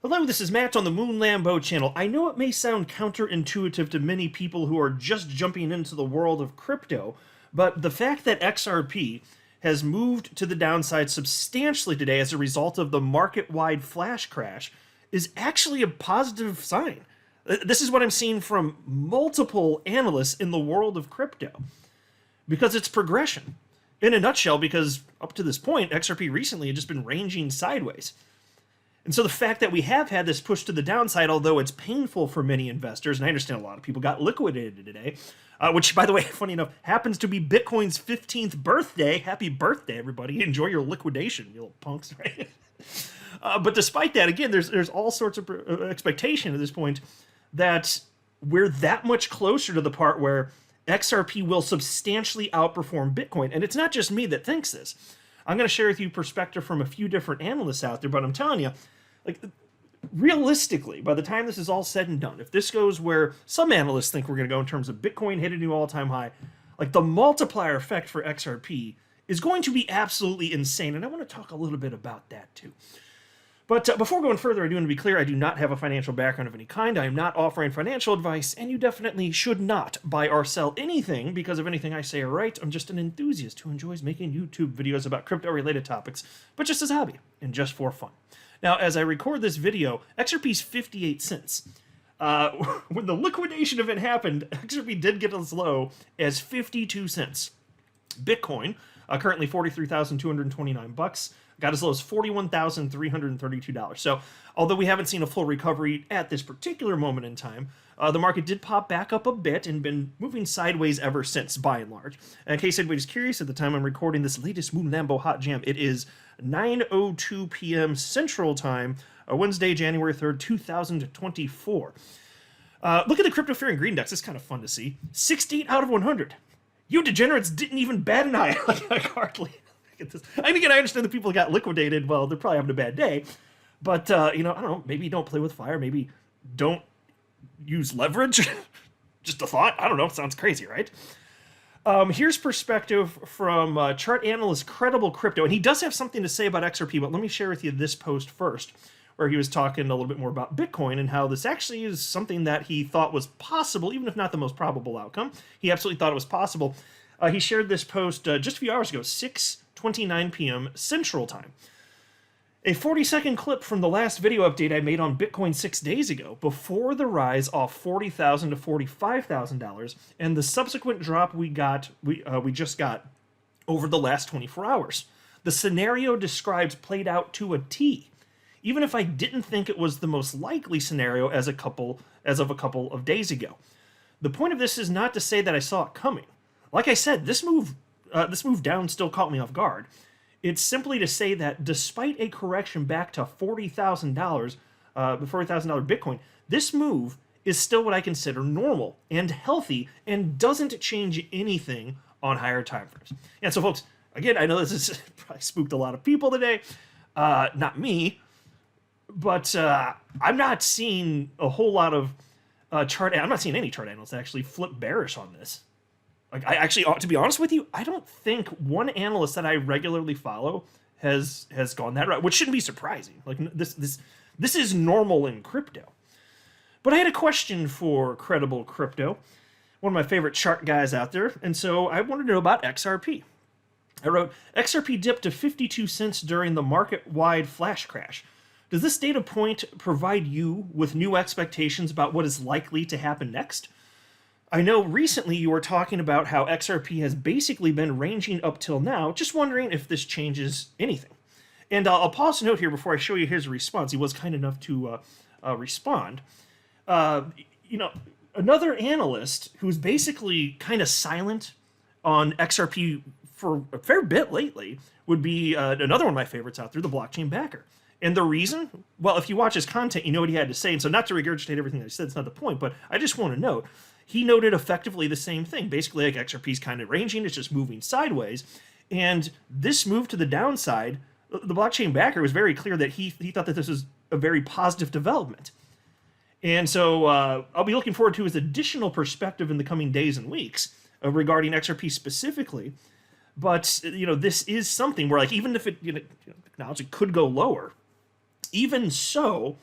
Hello, this is Matt on the Moon Lambo channel. I know it may sound counterintuitive to many people who are just jumping into the world of crypto, but the fact that XRP has moved to the downside substantially today as a result of the market-wide flash crash is actually a positive sign. This is what I'm seeing from multiple analysts in the world of crypto, because it's progression. In a nutshell, because up to this point, XRP recently had just been ranging sideways. And so the fact that we have had this push to the downside, although it's painful for many investors, and I understand a lot of people got liquidated today, which, by the way, funny enough, happens to be Bitcoin's 15th birthday. Happy birthday, everybody. Enjoy your liquidation, you little punks, right? But despite that, again, there's all sorts of expectation at this point that we're that much closer to the part where XRP will substantially outperform Bitcoin. And it's not just me that thinks this. I'm going to share with you perspective from a few different analysts out there, but I'm telling you, like, realistically, by the time this is all said and done, if this goes where some analysts think we're going to go in terms of Bitcoin hitting a new all-time high, like, the multiplier effect for XRP is going to be absolutely insane, and I want to talk a little bit about that too. But before going further, I do want to be clear, I do not have a financial background of any kind. I am not offering financial advice, and you definitely should not buy or sell anything because of anything I say or write. I'm just an enthusiast who enjoys making YouTube videos about crypto-related topics, but just as a hobby and just for fun. Now, as I record this video, XRP's 58 cents. When the liquidation event happened, XRP did get as low as 52 cents. Bitcoin, currently $43,229, got as low as $41,332. So, although we haven't seen a full recovery at this particular moment in time, the market did pop back up a bit and been moving sideways ever since, by and large. And in case anybody's curious, at the time I'm recording this latest Moon Lambo Hot Jam, it is 9:02 p.m. Central Time, Wednesday, January 3rd, 2024. Look at the Crypto Fear and Greed Index. It's kind of fun to see. 68 out of 100. You degenerates didn't even bat an eye. Like, hardly. This. I mean, again, I understand the people who got liquidated. Well, they're probably having a bad day. But, I don't know. Maybe don't play with fire. Maybe don't use leverage. Just a thought. I don't know. Sounds crazy, right? Here's perspective from chart analyst Credible Crypto. And he does have something to say about XRP, but let me share with you this post first, where he was talking a little bit more about Bitcoin and how this actually is something that he thought was possible, even if not the most probable outcome. He absolutely thought it was possible. He shared this post just a few hours ago, 6:29 p.m. Central Time. A 40-second clip from the last video update I made on Bitcoin 6 days ago, before the rise off $40,000 to $45,000, and the subsequent drop we just got over the last 24 hours. The scenario described played out to a T, even if I didn't think it was the most likely scenario as of a couple of days ago. The point of this is not to say that I saw it coming. Like I said, this move down still caught me off guard. It's simply to say that despite a correction back to $40,000 Bitcoin, this move is still what I consider normal and healthy and doesn't change anything on higher time frames. And so, folks, again, I know this has probably spooked a lot of people today. Not me, but I'm not seeing a whole lot of I'm not seeing any chart analysts actually flip bearish on this. Like, I actually, to be honest with you, I don't think one analyst that I regularly follow has gone that route, which shouldn't be surprising. Like, this is normal in crypto. But I had a question for Credible Crypto, one of my favorite chart guys out there, and so I wanted to know about XRP. I wrote, XRP dipped to 52 cents during the market-wide flash crash. Does this data point provide you with new expectations about what is likely to happen next? I know recently you were talking about how XRP has basically been ranging up till now, just wondering if this changes anything. And I'll pause to note here before I show you his response. He was kind enough to respond. Another analyst who's basically kind of silent on XRP for a fair bit lately would be another one of my favorites out there, the blockchain backer. And the reason? Well, if you watch his content, you know what he had to say. And so not to regurgitate everything that he said, it's not the point, but I just want to note, he noted effectively the same thing. Basically, like, XRP's kind of ranging, it's just moving sideways. And this move to the downside, the blockchain backer was very clear that he thought that this was a very positive development. And so I'll be looking forward to his additional perspective in the coming days and weeks regarding XRP specifically. But, this is something where, like, even if it, acknowledge it could go lower, even so,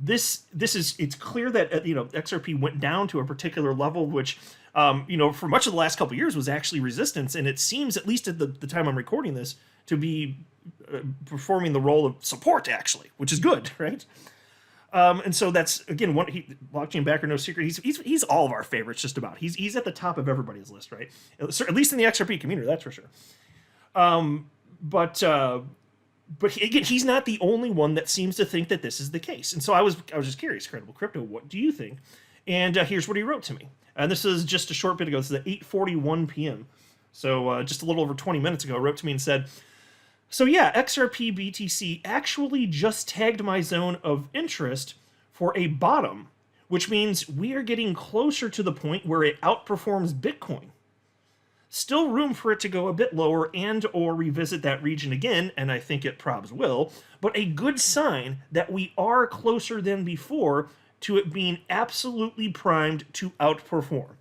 it's clear that XRP went down to a particular level, which for much of the last couple of years was actually resistance, and it seems, at least at the time I'm recording this, to be performing the role of support actually, which is good, right? And so that's again blockchain backer, no secret. He's all of our favorites just about. He's at the top of everybody's list, right? At least in the XRP community, that's for sure. But he's not the only one that seems to think that this is the case. And so I was just curious, Credible Crypto, what do you think? And here's what he wrote to me. And this is just a short bit ago. This is at 8:41 p.m. So just a little over 20 minutes ago, wrote to me and said, so yeah, XRP BTC actually just tagged my zone of interest for a bottom, which means we are getting closer to the point where it outperforms Bitcoin. Still room for it to go a bit lower and or revisit that region again, and I think it probs will, but a good sign that we are closer than before to it being absolutely primed to outperform.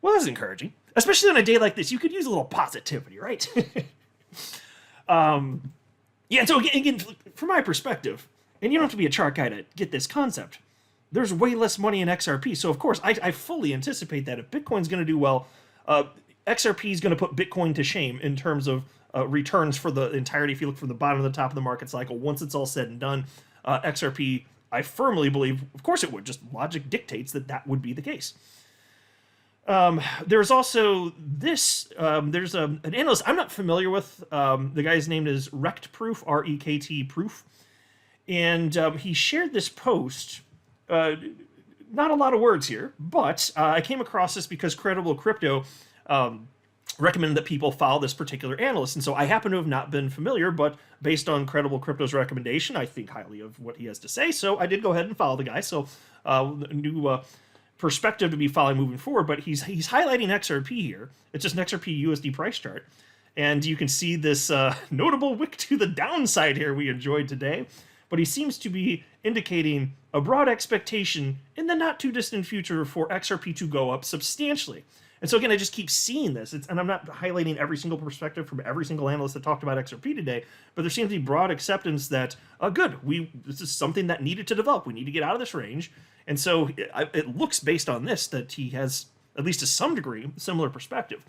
Well, that's encouraging, especially on a day like this. You could use a little positivity, right? And so again, from my perspective, and you don't have to be a chart guy to get this concept, there's way less money in XRP, so of course I fully anticipate that if Bitcoin's going to do well, XRP is going to put Bitcoin to shame in terms of returns for the entirety. If you look from the bottom to the top of the market cycle, once it's all said and done, XRP, I firmly believe, of course it would, just logic dictates that would be the case. There's also this, there's an analyst I'm not familiar with. The guy's name is Rekt Proof, R-E-K-T Proof. And he shared this post. Not a lot of words here, but I came across this because Credible Crypto recommended that people follow this particular analyst. And so I happen to have not been familiar, but based on Credible Crypto's recommendation, I think highly of what he has to say. So I did go ahead and follow the guy. So new perspective to be following moving forward. But he's highlighting XRP here. It's just an XRP USD price chart. And you can see this notable wick to the downside here we enjoyed today. But he seems to be indicating a broad expectation in the not too distant future for XRP to go up substantially. And so again, I just keep seeing this, and I'm not highlighting every single perspective from every single analyst that talked about XRP today, but there seems to be broad acceptance that, this is something that needed to develop. We need to get out of this range. And so it looks, based on this, that he has, at least to some degree, similar perspective.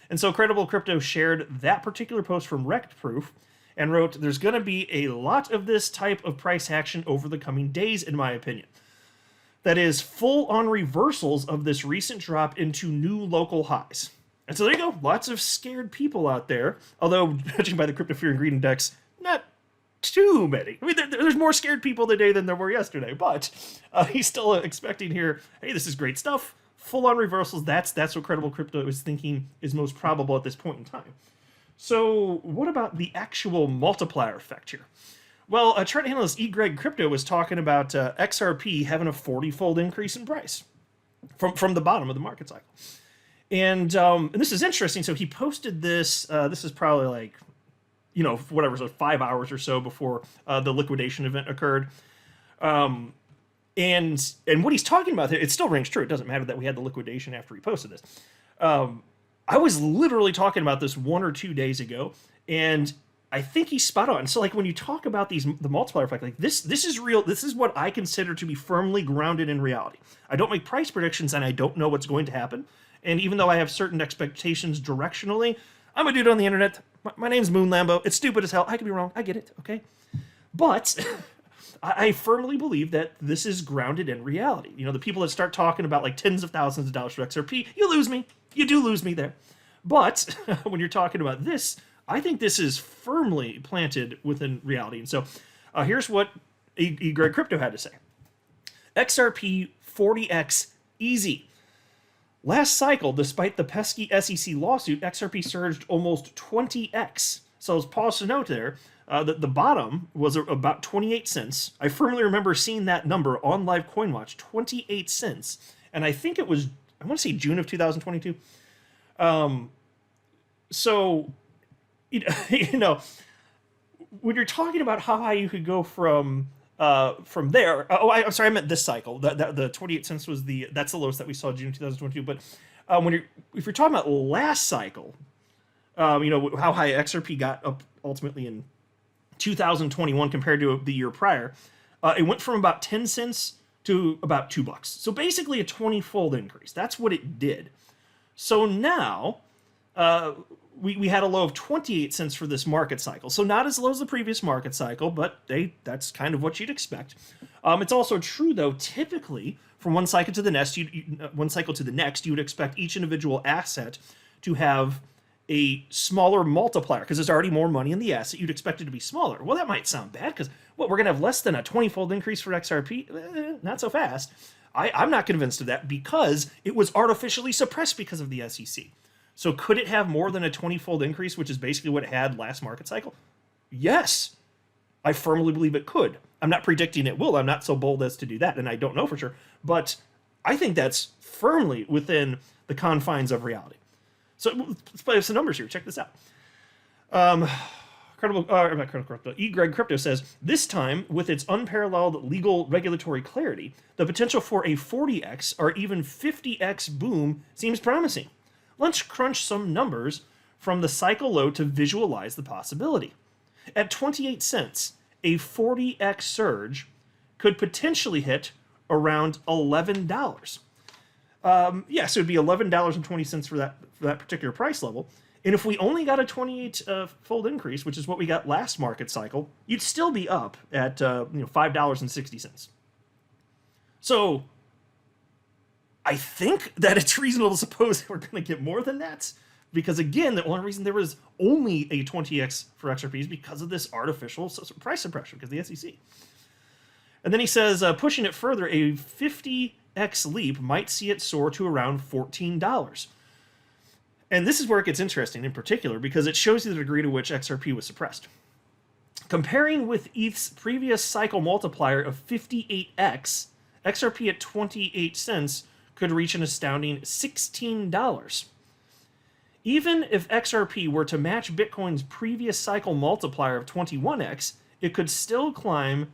And so Credible Crypto shared that particular post from Rekt Proof and wrote, there's going to be a lot of this type of price action over the coming days, in my opinion. That is, full-on reversals of this recent drop into new local highs. And so there you go. Lots of scared people out there. Although, judging by the Crypto Fear and Greed Index, not too many. I mean, there's more scared people today than there were yesterday. But he's still expecting here, hey, this is great stuff. Full-on reversals, that's what Credible Crypto is thinking is most probable at this point in time. So what about the actual multiplier effect here? Well, chart analyst Greg Crypto was talking about XRP having a 40-fold increase in price from the bottom of the market cycle. And this is interesting. So he posted this. This is probably like, whatever, so 5 hours or so before the liquidation event occurred. And what he's talking about there, it still rings true. It doesn't matter that we had the liquidation after he posted this. I was literally talking about this 1 or 2 days ago, and I think he's spot on. So, like, when you talk about the multiplier effect, like this is real. This is what I consider to be firmly grounded in reality. I don't make price predictions, and I don't know what's going to happen. And even though I have certain expectations directionally, I'm a dude on the internet. My name's Moon Lambo. It's stupid as hell. I could be wrong. I get it. Okay, but I firmly believe that this is grounded in reality. The people that start talking about like tens of thousands of dollars for XRP, you lose me. You do lose me there. But when you're talking about this, I think this is firmly planted within reality. And so here's what Greg Crypto had to say. XRP 40x easy. Last cycle, despite the pesky SEC lawsuit, XRP surged almost 20x. So let's pause to note there that the bottom was about 28 cents. I firmly remember seeing that number on Live CoinWatch, 28 cents. And I think it was, I want to say June of 2022. So, when you're talking about how high you could go from there, I'm sorry, I meant this cycle. The 28 cents was that's the lowest that we saw June 2022. But if you're talking about last cycle, how high XRP got up ultimately in 2021 compared to the year prior, It went from about 10 cents to about $2. So basically a 20-fold increase. That's what it did. So now we had a low of 28 cents for this market cycle. So not as low as the previous market cycle, but that's kind of what you'd expect. It's also true, though, typically from one cycle to the next, you would expect each individual asset to have a smaller multiplier because there's already more money in the asset. You'd expect it to be smaller. Well, that might sound bad because we're going to have less than a 20-fold increase for XRP? Not so fast. I'm not convinced of that because it was artificially suppressed because of the SEC. So could it have more than a 20-fold increase, which is basically what it had last market cycle? Yes, I firmly believe it could. I'm not predicting it will. I'm not so bold as to do that, and I don't know for sure. But I think that's firmly within the confines of reality. So let's play with some numbers here. Check this out. Greg Crypto says, this time, with its unparalleled legal regulatory clarity, the potential for a 40x or even 50x boom seems promising. Let's crunch some numbers from the cycle low to visualize the possibility. At 28 cents, a 40x surge could potentially hit around $11. So it'd be $11.20 for that particular price level. And if we only got a 28-fold increase, which is what we got last market cycle, you'd still be up at $5.60. So I think that it's reasonable to suppose that we're going to get more than that. Because again, the only reason there was only a 20x for XRP is because of this artificial price suppression, because of the SEC. And then he says, pushing it further, a 50x leap might see it soar to around $14. And this is where it gets interesting in particular, because it shows you the degree to which XRP was suppressed. Comparing with ETH's previous cycle multiplier of 58x, XRP at 28 cents could reach an astounding $16. Even if XRP were to match Bitcoin's previous cycle multiplier of 21x, it could still climb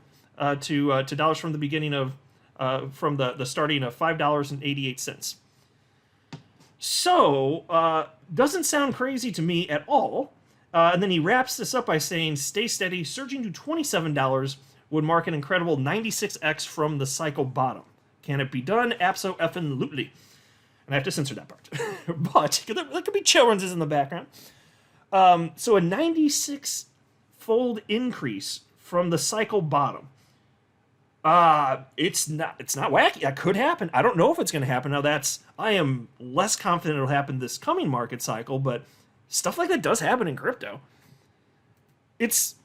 to dollars from the beginning of from the starting of $5.88. So doesn't sound crazy to me at all. And then he wraps this up by saying, "Stay steady, surging to $27 would mark an incredible 96x from the cycle bottom. Can it be done? Abso-effing-lutely." And I have to censor that part. But there could be children's in the background. So a 96-fold increase from the cycle bottom. It's not wacky. That could happen. I don't know if it's going to happen. Now I am less confident it'll happen this coming market cycle, but stuff like that does happen in crypto. It's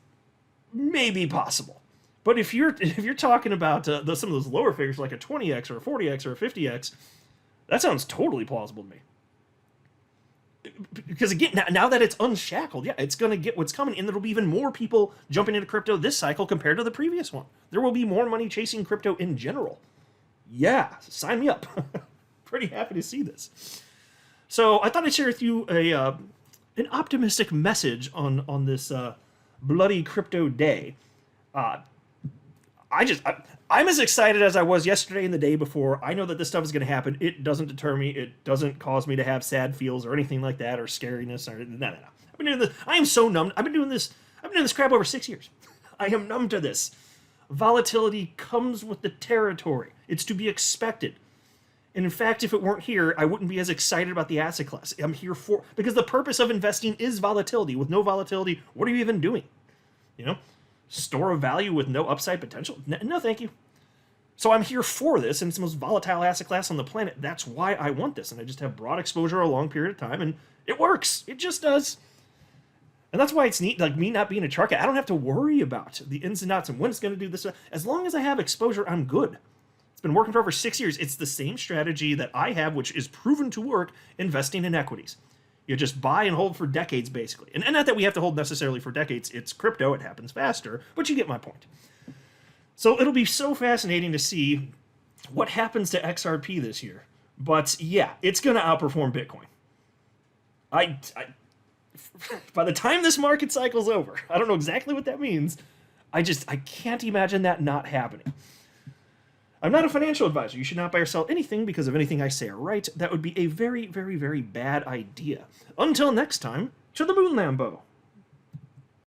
maybe possible. But if you're talking about some of those lower figures like a 20x or a 40x or a 50x, that sounds totally plausible to me. Because again, now that it's unshackled, yeah, it's going to get what's coming, and there'll be even more people jumping into crypto this cycle compared to the previous one. There will be more money chasing crypto in general. Yeah, sign me up. Pretty happy to see this. So I thought I'd share with you an optimistic message on this bloody crypto day. I'm as excited as I was yesterday and the day before. I know that this stuff is going to happen. It doesn't deter me. It doesn't cause me to have sad feels or anything like that, or scariness or no. I've been doing this. I am so numb. I've been doing this crap over 6 years. I am numb to this. Volatility comes with the territory. It's to be expected. And in fact, if it weren't here, I wouldn't be as excited about the asset class. I'm here because the purpose of investing is volatility. With no volatility, what are you even doing? Store of value with no upside potential? No, thank you. So I'm here for this, and it's the most volatile asset class on the planet. That's why I want this, and I just have broad exposure a long period of time, and it works. It just does. And that's why it's neat, like me not being a chart guy. I don't have to worry about the ins and outs and when it's going to do this. As long as I have exposure, I'm good. It's been working for over 6 years. It's the same strategy that I have, which is proven to work, investing in equities. You just buy and hold for decades, basically. And not that we have to hold necessarily for decades. It's crypto. It happens faster. But you get my point. So it'll be so fascinating to see what happens to XRP this year. But yeah, it's going to outperform Bitcoin. By the time this market cycle's over, I don't know exactly what that means. I can't imagine that not happening. I'm not a financial advisor. You should not buy or sell anything because of anything I say or write. That would be a very, very, very bad idea. Until next time, to the moon, Lambo.